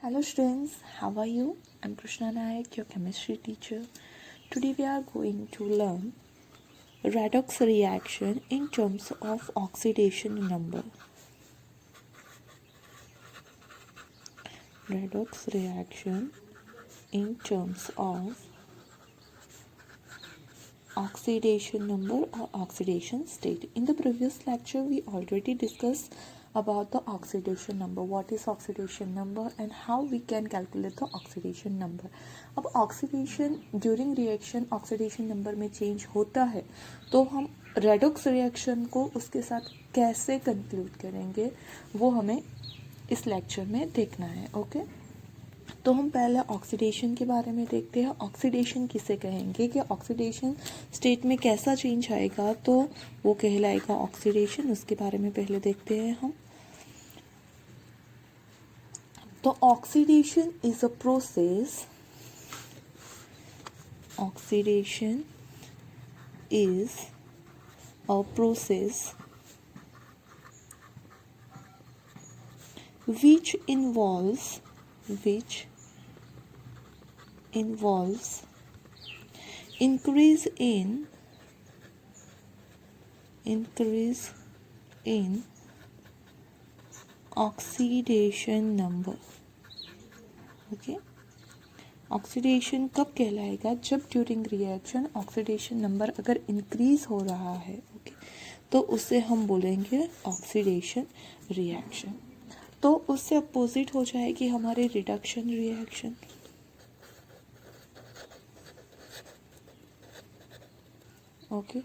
Hello students, how are you? I'm Krishna Nayak, your chemistry teacher. Today we are going to learn redox reaction in terms of oxidation number. Redox reaction in terms of oxidation number or oxidation state. In the previous lecture we already discussed about the oxidation number, what is oxidation number and how we can calculate the oxidation number. अब oxidation during reaction oxidation number में change होता है तो हम redox reaction को उसके साथ कैसे कंक्लूड करेंगे वो हमें इस लेक्चर में देखना है. ओके तो हम पहले ऑक्सीडेशन के बारे में देखते हैं. ऑक्सीडेशन किसे कहेंगे कि ऑक्सीडेशन स्टेट में कैसा चेंज आएगा तो वो कहलाएगा ऑक्सीडेशन. उसके बारे में पहले देखते हैं हम. तो oxidation is a process. Oxidation is a process which involves increase in oxidation number. Okay oxidation कब कहलाएगा? जब ड्यूरिंग रिएक्शन ऑक्सीडेशन नंबर अगर इंक्रीज हो रहा है. ओके तो उसे हम बोलेंगे ऑक्सीडेशन रिएक्शन. तो उससे अपोजिट हो जाएगी हमारी रिडक्शन रिएक्शन. ओके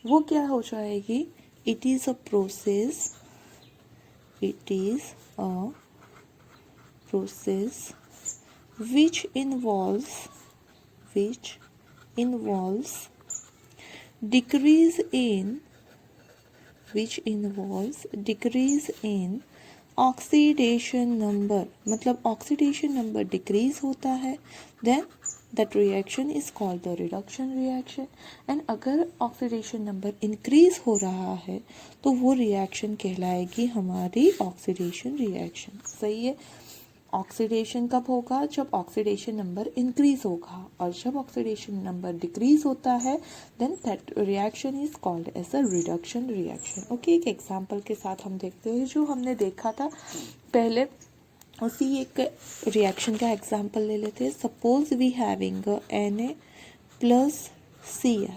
वो क्या हो जाएगी? It is a process which involves decrease in oxidation number. मतलब ऑक्सीडेशन नंबर डिक्रीज होता है then that reaction is called the reduction reaction. And अगर ऑक्सीडेशन नंबर इंक्रीज हो रहा है तो वो रिएक्शन कहलाएगी हमारी ऑक्सीडेशन रिएक्शन. सही है. ऑक्सीडेशन कब होगा? जब ऑक्सीडेशन नंबर इंक्रीज होगा. और जब ऑक्सीडेशन नंबर डिक्रीज होता है then that reaction is called as a reduction reaction. Okay एक एग्जांपल के साथ हम देखते हैं जो हमने देखा था पहले. उसी एक रिएक्शन का एग्जांपल ले लेते हैं. Suppose we having Na plus Cl,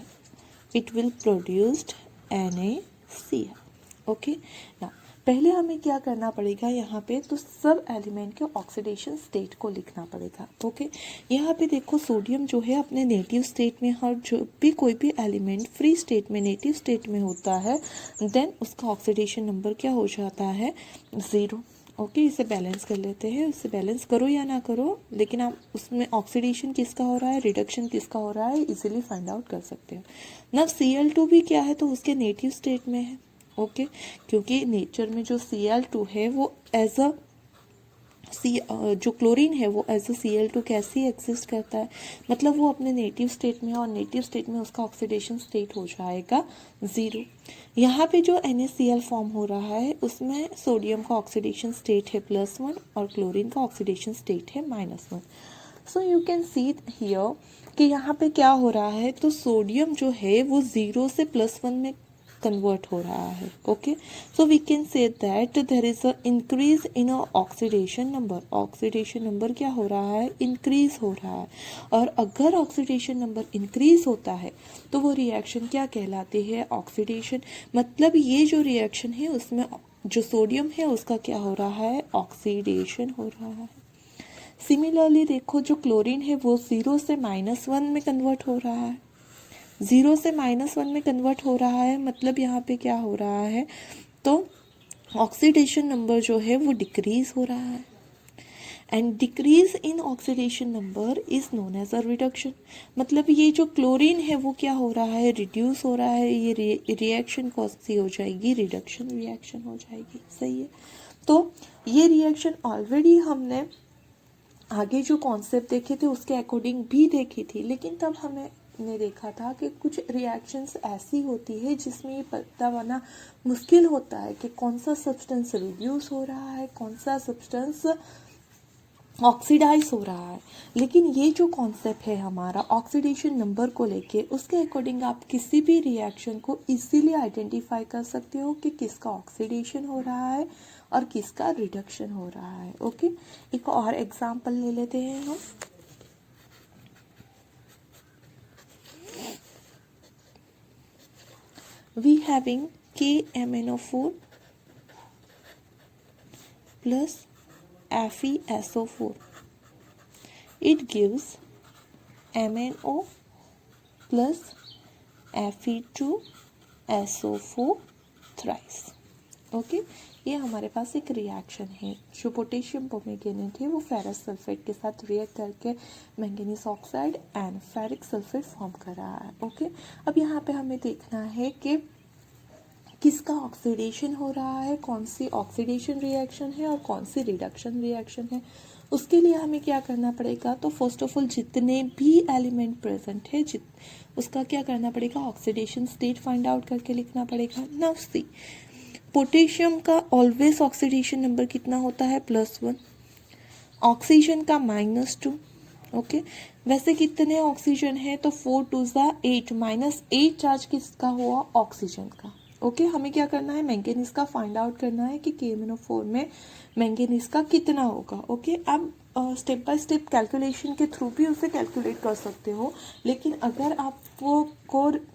it will produced NaCl. Okay ना पहले हमें क्या करना पड़ेगा यहाँ पे? तो सब एलिमेंट के ऑक्सीडेशन स्टेट को लिखना पड़ेगा. ओके यहाँ पे देखो सोडियम जो है अपने नेटिव स्टेट में, हर जो भी कोई भी एलिमेंट फ्री स्टेट में नेटिव स्टेट में होता है देन उसका ऑक्सीडेशन नंबर क्या हो जाता है? 0. ओके इसे बैलेंस कर लेते हैं. इसे बैलेंस करो या ना करो लेकिन आप उसमें ऑक्सीडेशन किसका हो रहा है, रिडक्शन किसका हो रहा है इजीली फाइंड आउट कर सकते हो. ना Cl2 भी क्या है? तो उसके नेटिव स्टेट में है. ओके क्योंकि नेचर में जो Cl2 है वो एज अ जो क्लोरीन है वो एज अ Cl2 कैसे एग्जिस्ट करता है? मतलब वो अपने नेटिव स्टेट में, और नेटिव स्टेट में उसका ऑक्सीडेशन स्टेट हो जाएगा 0. यहाँ पे जो NaCl फॉर्म हो रहा है उसमें सोडियम का ऑक्सीडेशन स्टेट है +1 और क्लोरीन का ऑक्सीडेशन स्टेट है -1. So you can see here कि यहाँ पे क्या हो रहा है? तो सोडियम जो है वो 0 से +1 में कन्वर्ट हो रहा है. Okay so we can say that there is a increase in oxidation number. Oxidation number क्या हो रहा है? इंक्रीज हो रहा है. और अगर ऑक्सीडेशन नंबर इंक्रीज होता है तो वो रिएक्शन क्या कहलाती है? ऑक्सीडेशन. मतलब ये जो रिएक्शन है उसमें जो सोडियम है उसका क्या हो रहा है? ऑक्सीडेशन हो रहा है. सिमिलरली देखो जो क्लोरीन है वो 0 से -1 में कन्वर्ट हो रहा है. 0 से -1 में कन्वर्ट हो रहा है मतलब यहाँ पे क्या हो रहा है? तो ऑक्सीडेशन नंबर जो है वो डिक्रीज हो रहा है. And decrease in oxidation number is known as a reduction. मतलब ये जो क्लोरीन है वो क्या हो रहा है? रिड्यूस हो रहा है. ये रिएक्शन कौन सी हो जाएगी? रिडक्शन रिएक्शन हो जाएगी. सही है. तो ये रिएक्शन ऑलरेडी हमने आगे जो कॉन्सेप्ट देखे थे उसके अकॉर्डिंग भी देखी थी, लेकिन तब हमें ने देखा था कि कुछ रिएक्शंस ऐसी होती है जिसमें ये पता होना मुश्किल होता है कि कौन सा सब्सटेंस रिड्यूस हो रहा है, कौन सा सब्सटेंस ऑक्सीडाइज हो रहा है। लेकिन ये जो कॉन्सेप्ट है हमारा ऑक्सीडेशन नंबर को लेके, उसके अकॉर्डिंग आप किसी भी रिएक्शन को इजीली आइडेंटिफाई कर सकते हो कि किसका ऑक्सीडेशन हो रहा है और किसका रिडक्शन हो रहा है। ओके, एक और एग्जांपल ले लेते हैं हम। We having KMnO4 plus FeSO4. It gives MnO plus Fe2SO4 thrice. Okay, ये हमारे पास एक रिएक्शन है। जो पोटेशियम परमैंगनेट है वो फेरस सल्फेट के साथ रिएक्ट करके manganese oxide and ferric sulphate form कर रहा है। ओके, अब यहाँ पे हमें देखना है कि किसका ऑक्सीडेशन हो रहा है, कौन सी ऑक्सीडेशन रिएक्शन है और कौन सी रिडक्शन रिएक्शन है। उसके लिए हमें क्या करना पड़ेगा, तो फर्स्ट ऑफ ऑल जितने भी एलिमेंट प्रेजेंट है उसका क्या करना पड़ेगा, ऑक्सीडेशन स्टेट फाइंड आउट करके लिखना पड़ेगा। नाउ सी, पोटेशियम का ऑलवेज ऑक्सीडेशन नंबर कितना होता है, +1, ऑक्सीजन का -2। ओके, वैसे कितने ऑक्सीजन है, तो 4 2 8, -8 चार्ज किसका हुआ, ऑक्सीजन का। ओके, हमें क्या करना है, मैंगनीज का फाइंड आउट करना है कि KMnO4 में मैंगनीज का कितना होगा। ओके, आप स्टेप बाय स्टेप कैलकुलेशन के थ्रू भी उसे कैलकुलेट कर सकते हो, लेकिन अगर आप वो कोर,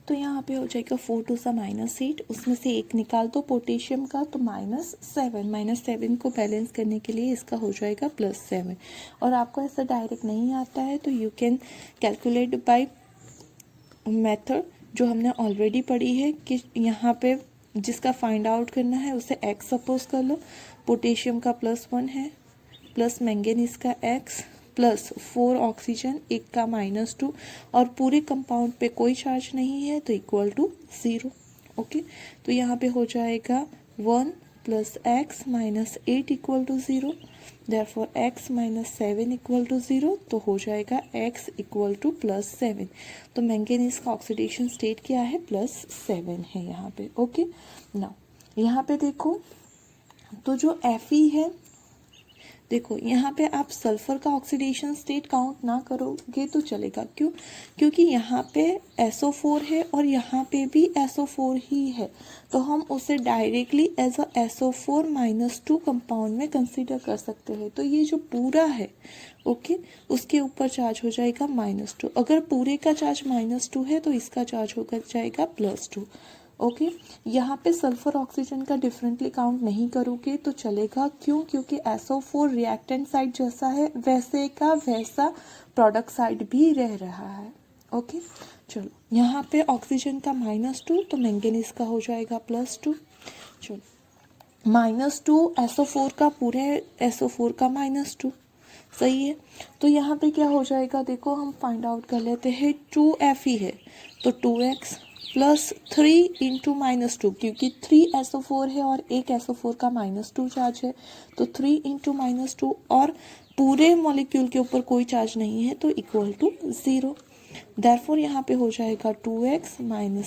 तो यहाँ पे हो जाएगा 4 2 -8, उसमें से 1 निकाल दो पोटेशियम का, तो -7 को बैलेंस करने के लिए इसका हो जाएगा +7। और आपको ऐसा डायरेक्ट नहीं आता है तो you can calculate by method जो हमने ऑलरेडी पढ़ी है, कि यहाँ पे जिसका फाइंड आउट करना है उसे x सपोज कर लो, पोटेशियम का +1 है, प्लस मैंगनीज का x, प्लस 4 ऑक्सीजन, 1 का -2, और पूरे कंपाउंड पे कोई चार्ज नहीं है तो इक्वल टू 0। ओके, तो यहाँ पे हो जाएगा 1 + x - 8 = 0, therefore x - 7 = 0, तो हो जाएगा x = +7। तो मैंगनीज का ऑक्सीडेशन स्टेट क्या है, +7 है यहाँ पे। ओके, नाउ यहाँ पे देखो, तो जो Fe है, देखो यहाँ पे आप सल्फर का ऑक्सीडेशन स्टेट काउंट ना करोगे तो चलेगा। क्यों, क्योंकि यहाँ पे SO4 है और यहाँ पे भी SO4 ही है, तो हम उसे directly as a SO4 -2 compound में कंसीडर कर सकते हैं। तो ये जो पूरा है, ओके, उसके ऊपर चार्ज हो जाएगा -2। अगर पूरे का चार्ज -2 है तो इसका चार्ज होकर जाएगा +2। ओके, यहाँ पे सल्फर ऑक्सीजन का डिफरेंटली काउंट नहीं करोगे तो चलेगा। क्यों, क्योंकि SO4 रिएक्टेंट साइड जैसा है, वैसे का वैसा प्रोडक्ट साइड भी रह रहा है। ओके, चलो यहाँ पे ऑक्सीजन का -2, तो मैंगनीज का हो जाएगा +2। चलो, -2 SO4 का, पूरे SO4 का -2, सही है। तो यहाँ पे क्या हो जाएगा, देखो हम फाइंड आउट कर लेते हैं। 2 Fe है तो 2x + 3 × -2, क्योंकि 3 SO4 है और एक SO4 का -2 चार्ज है, तो 3 × -2, और पूरे मॉलिक्यूल के ऊपर कोई चार्ज नहीं है तो इक्वल टू 0। देयरफॉर यहाँ पे हो जाएगा 2x -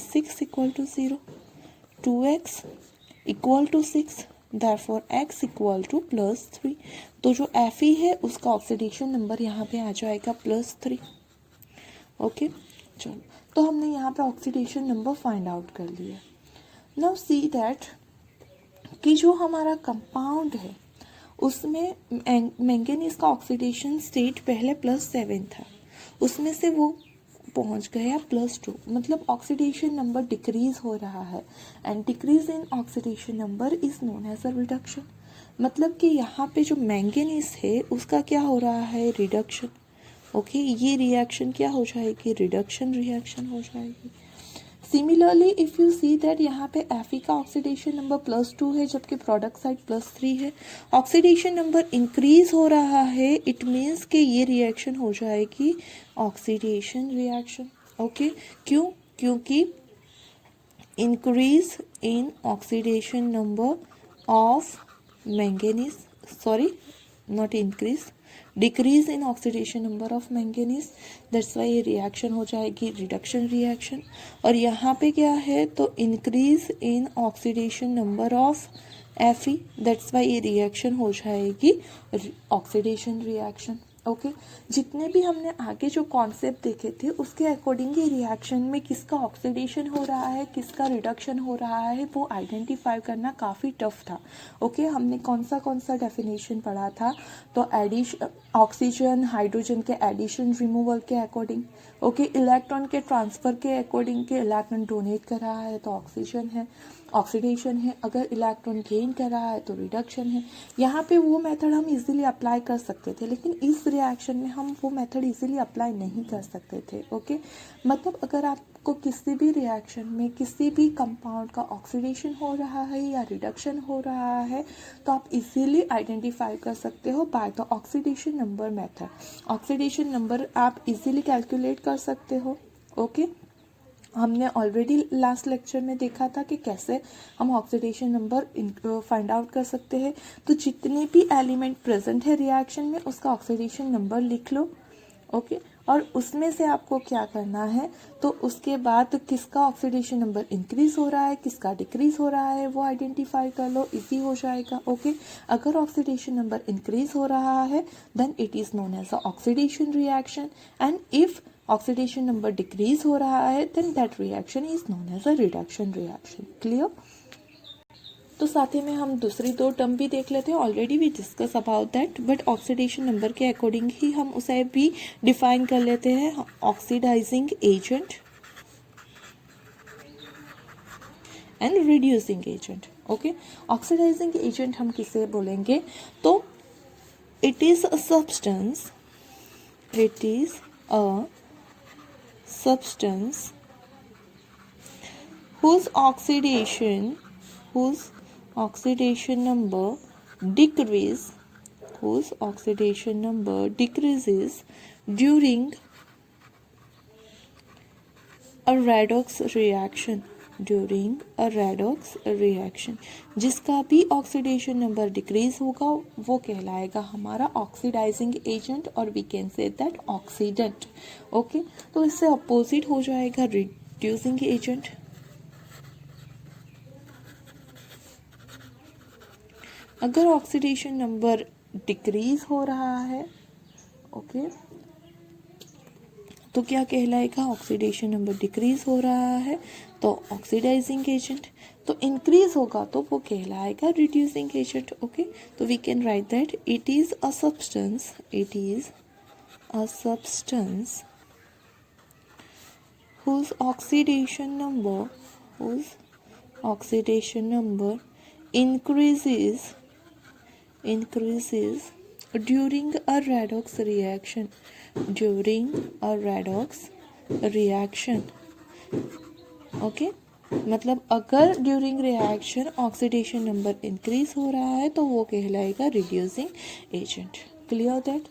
6 = 0, 2x = 6, देयरफॉर x = +3। तो जो Fe है उसका ऑक्सीडेशन नंबर यहाँ पे आ जाएगा +3। ओके, चलो, तो हमने यहाँ पे ऑक्सीडेशन नंबर फाइंड आउट कर लिया। नाउ सी दैट कि जो हमारा कंपाउंड है उसमें मैंगनीज का ऑक्सीडेशन स्टेट पहले +7 था, उसमें से वो पहुंच गया +2, मतलब ऑक्सीडेशन नंबर डिक्रीज हो रहा है, and decrease in oxidation number is known as a reduction. मतलब कि यहाँ पे जो मैंगनीज है उसका क्या हो रहा है, रिडक्शन। ओके, ये रिएक्शन क्या हो जाएगी, रिडक्शन रिएक्शन हो जाएगी। Similarly if you see that यहाँ पे Fe का ऑक्सीडेशन नंबर +2 है जबकि प्रोडक्ट साइड +3 है, ऑक्सीडेशन नंबर इंक्रीज हो रहा है, इट मीन्स कि ये रिएक्शन हो जाएगी ऑक्सीडेशन रिएक्शन। ओके, क्यों, क्योंकि increase in oxidation number of manganese, sorry not increase, decrease in oxidation number of manganese, that's why ये रिएक्शन हो जाएगी रिडक्शन रिएक्शन। और यहाँ पे क्या है, तो increase in oxidation number of Fe, that's why ये रिएक्शन हो जाएगी ऑक्सीडेशन रिएक्शन। ओके, जितने भी हमने आगे जो कॉन्सेप्ट देखे थे उसके अकॉर्डिंग ही रिएक्शन में किसका ऑक्सीडेशन हो रहा है किसका रिडक्शन हो रहा है वो आइडेंटिफाई करना काफ़ी टफ था। ओके, हमने कौन सा डेफिनेशन पढ़ा था, तो एडिशन ऑक्सीजन हाइड्रोजन के एडिशन रिमूवल के अकॉर्डिंग, ओके, इलेक्ट्रॉन के ट्रांसफर के अकॉर्डिंग के इलेक्ट्रॉन डोनेट कर रहा है तो ऑक्सीजन है ऑक्सीडेशन है, अगर इलेक्ट्रॉन गेन कर रहा है तो रिडक्शन है। यहाँ पे वो मेथड हम इजीली अप्लाई कर सकते थे, लेकिन इस रिएक्शन में हम वो मेथड इजीली अप्लाई नहीं कर सकते थे। ओके, मतलब अगर आपको किसी भी रिएक्शन में किसी भी कंपाउंड का ऑक्सीडेशन हो रहा है या रिडक्शन हो रहा है तो आप इजीली आइडेंटिफाई कर सकते हो by the oxidation number method. Oxidation number आप इजीली कैलकुलेट कर सकते हो। ओके, हमने ऑलरेडी लास्ट लेक्चर में देखा था कि कैसे हम ऑक्सीडेशन नंबर फाइंड आउट कर सकते हैं। तो जितने भी एलिमेंट प्रेजेंट है रिएक्शन में उसका ऑक्सीडेशन नंबर लिख लो। ओके, और उसमें से आपको क्या करना है, तो उसके बाद किसका ऑक्सीडेशन नंबर इंक्रीज हो रहा है किसका डिक्रीज हो रहा है वो आइडेंटिफाई कर लो, इजी हो जाएगा। ओके, अगर ऑक्सीडेशन नंबर इंक्रीज हो रहा है then it is known as a oxidation reaction, and if oxidation number decrease हो रहा है then that reaction is known as a reduction reaction. Clear? तो साथ ही में हम दूसरी दो टर्म भी देख लेते हैं, already we discuss about that, but oxidation number के अकॉर्डिंग ही हम उसे भी डिफाइन कर लेते हैं, oxidising agent and reducing agent. Okay, oxidising agent हम किसे बोलेंगे, तो it is a substance whose oxidation number decreases during a redox reaction, जिसका भी ऑक्सीडेशन नंबर डिक्रीज होगा वो कहलाएगा हमारा ऑक्सीडाइजिंग एजेंट, और we can say that oxidant. Okay, तो इससे अपोजिट हो जाएगा रिड्यूसिंग एजेंट। अगर ऑक्सीडेशन नंबर डिक्रीज हो रहा है, ओके, तो क्या कहलाएगा, ऑक्सीडेशन नंबर डिक्रीज हो रहा है तो ऑक्सीडाइजिंग एजेंट, तो इंक्रीज होगा तो वो कहलाएगा रिड्यूसिंग एजेंट। ओके, तो we can write that it is a substance whose oxidation number increases during a redox reaction। Okay, मतलब अगर during reaction oxidation number increase हो रहा है तो वो कहलाएगा रिड्यूसिंग एजेंट। Clear that?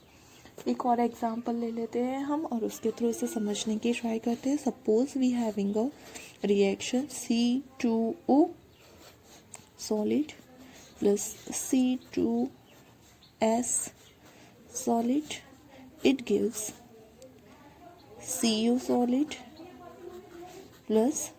एक और एग्जांपल ले लेते हैं हम और उसके थ्रू इसे समझने की ट्राई करते हैं। Suppose we having a reaction C2O solid plus C2S solid, it gives Cu solid plus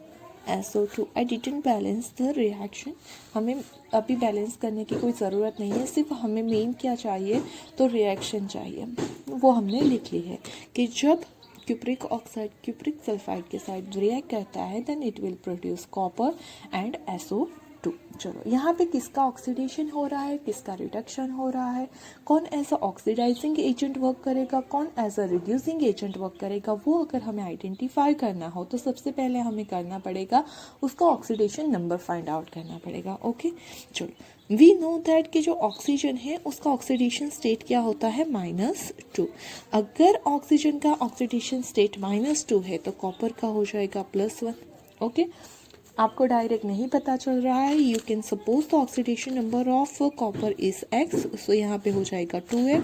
SO2। I didn't balance the reaction, हमें अभी बैलेंस करने की कोई ज़रूरत नहीं है, सिर्फ हमें मेन क्या चाहिए, तो रिएक्शन चाहिए, वो हमने लिख ली है कि जब क्यूप्रिक ऑक्साइड क्यूप्रिक सल्फाइड के साथ रिएक्ट करता है then it will produce copper and SO2। चलो, यहाँ पे किसका ऑक्सीडेशन हो रहा है किसका रिडक्शन हो रहा है, कौन as a oxidising agent work करेगा कौन as a reducing agent work करेगा, वो अगर हमें आइडेंटिफाई करना हो तो सबसे पहले हमें करना पड़ेगा उसका ऑक्सीडेशन नंबर फाइंड आउट करना पड़ेगा। ओके, चलो, वी नो दैट कि जो ऑक्सीजन है उसका ऑक्सीडेशन स्टेट क्या होता है, -2। अगर ऑक्सीजन का ऑक्सीडेशन स्टेट -2 है तो कॉपर का हो जाएगा +1। ओके, आपको डायरेक्ट नहीं पता चल रहा है, you can suppose the oxidation number of copper is x, सो यहाँ पे हो जाएगा 2x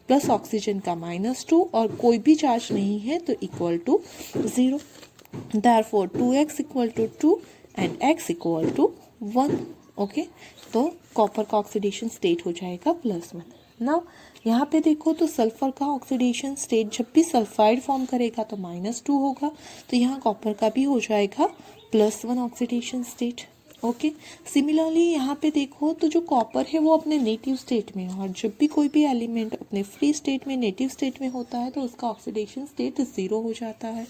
प्लस ऑक्सीजन का -2 और कोई भी चार्ज नहीं है तो equal to 0। Therefore 2x equal to 2 and x equal to 1। Okay, तो कॉपर का ऑक्सीडेशन स्टेट हो जाएगा +1। ना यहाँ पे देखो तो सल्फर का ऑक्सीडेशन स्टेट जब भी सल्फाइड फॉर्म करेगा तो -2 होगा, तो यहाँ कॉपर का भी हो जाएगा +1 ऑक्सीडेशन स्टेट। ओके, सिमिलरली यहाँ पे देखो तो जो कॉपर है वो अपने नेटिव स्टेट में, और जब भी कोई भी एलिमेंट अपने फ्री स्टेट में नेटिव स्टेट में होता है तो उसका ऑक्सीडेशन स्टेट 0 हो जाता है।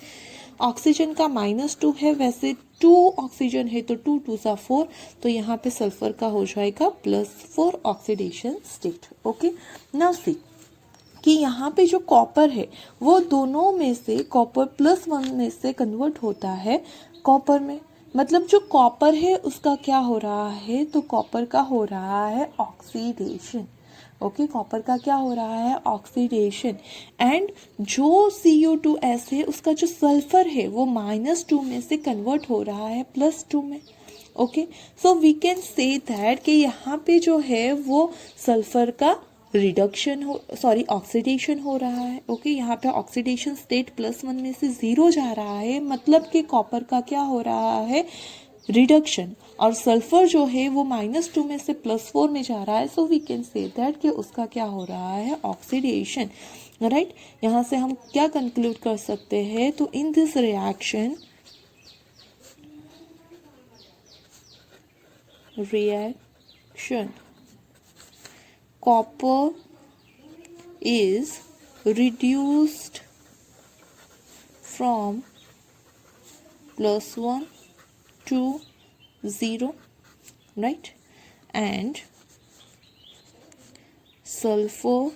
ऑक्सीजन का -2 है, वैसे 2 ऑक्सीजन है तो 2 2 सा 4, तो यहाँ पे सल्फर का हो जाएगा +4 oxidation state. Okay, now see कि यहाँ पे जो कॉपर है वो दोनों में से कॉपर +1 में से कन्वर्ट होता है कॉपर में, मतलब जो कॉपर है उसका क्या हो रहा है, तो कॉपर का हो रहा है ऑक्सीडेशन। ओके, कॉपर का क्या हो रहा है, ऑक्सीडेशन। एंड जो CO2S है उसका जो सल्फर है वो -2 में से कन्वर्ट हो रहा है +2 में। Okay, so we can say that कि यहाँ पे जो है वो सल्फर का रिडक्शन हो, सॉरी ऑक्सीडेशन हो रहा है। ओके, यहाँ पे ऑक्सीडेशन स्टेट +1 में से 0 जा रहा है, मतलब कि कॉपर का क्या हो रहा है, रिडक्शन। और सल्फर जो है वो -2 में से +4 में जा रहा है, so we can say that कि उसका क्या हो रहा है, ऑक्सीडेशन। राइट, यहाँ से हम क्या कंक्लूड कर सकते हैं, तो in this reaction copper is reduced from +1 to 0, right, and sulfur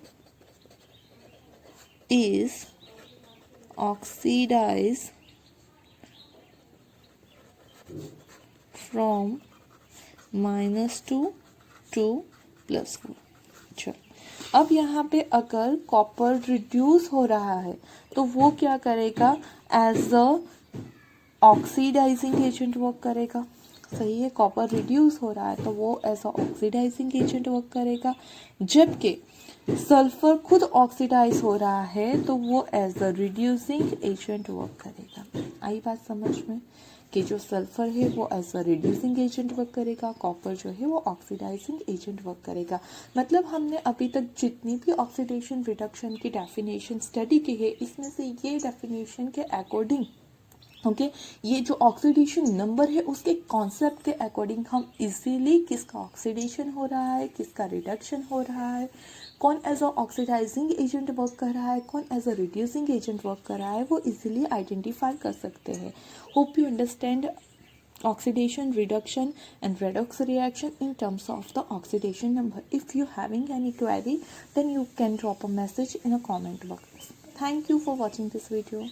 is oxidized from -2 to +4। चलो, अब यहाँ पे अगर कॉपर रिड्यूस हो रहा है तो वो क्या करेगा, as a oxidising agent work करेगा। सही है, कॉपर रिड्यूस हो रहा है तो वो as a oxidising agent work करेगा, जबकि सल्फर खुद ऑक्सीडाइज हो रहा है तो वो as a reducing agent work करेगा। आई बात समझ में, कि जो सल्फर है वो as a reducing agent work करेगा, कॉपर जो है वो ऑक्सीडाइजिंग एजेंट वर्क करेगा। मतलब हमने अभी तक जितनी भी ऑक्सीडेशन रिडक्शन की डेफिनेशन स्टडी की है, इसमें से ये डेफिनेशन के अकॉर्डिंग ओके, ये जो ऑक्सीडेशन नंबर है उसके कॉन्सेप्ट के अकॉर्डिंग हम इजीली किसका ऑक्सीडेशन हो रहा है, किसका रिडक्शन हो रहा है, कौन as a oxidising agent work कर रहा है, कौन as a reducing agent work कर रहा है, वो इजीली आइडेंटिफाई कर सकते हैं। Hope you understand oxidation, reduction and redox reaction in terms of the oxidation number. If you having any query, then you can drop a message in a comment box. Thank you for watching this video.